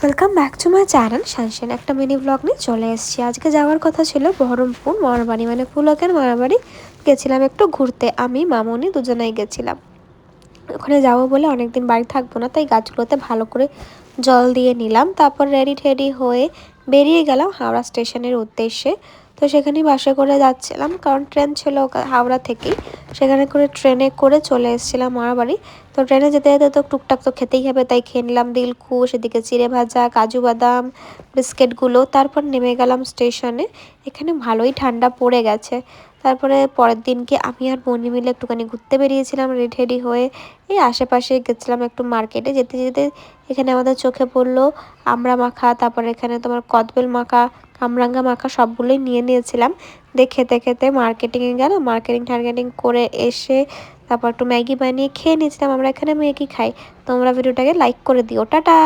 Welcome back to my channel Sunshine. একটা mini blog নিয়ে চলে এসেছি। আজকে যাওয়ার কথা ছিল বহরমপুর মামাবাড়ি, মানে পুলকের মামাবাড়ি গেছিলাম একটু ঘুরতে। আমি মামনি দুজনেই গেছিলাম। ওখানে যাবো বলে অনেকদিন বাড়ি থাকবো না, তাই গাছগুলোতে ভালো করে জল দিয়ে নিলাম। তারপর রেডি টেডি হয়ে বেরিয়ে গেলাম হাওড়া স্টেশনের উদ্দেশ্যে। তো সেখানেই বাসে করে যাচ্ছিলাম, কারণ ট্রেন ছিল হাওড়া থেকেই। সেখানে করে ট্রেনে করে চলে এসেছিলাম মামাবাড়ি। তো ট্রেনে যেতে যেতে তো টুকটাক তো খেতেই হবে, তাই খেয়ে নিলাম দিলখুশ, এদিকে চিড়ে ভাজা, কাজু বাদাম, বিস্কিটগুলো। তারপর নেমে গেলাম স্টেশনে। এখানে ভালোই ঠান্ডা পড়ে গেছে। তারপরে পরের দিনকে আমি আর বোনি মিলে একটুখানি ঘুরতে বেরিয়েছিলাম রেডি টেডি হয়ে। এই আশেপাশে গেছিলাম একটু মার্কেটে। যেতে যেতে এখানে আমাদের চোখে পড়লো আমড়া মাখা, তারপরে এখানে তোমার কদবেল মাখা, কামরাঙ্গা মাখা সবগুলোই নিয়ে নিয়েছিলাম। দিয়ে খেতে খেতে মার্কেটিংয়ে গেলাম। মার্কেটিং করে এসে তারপর একটু ম্যাগি বানিয়ে খেয়ে নিয়েছিলাম। আমরা এখানে ম্যাগি খাই। তোমরা ভিডিওটাকে লাইক করে দিও। টাটা।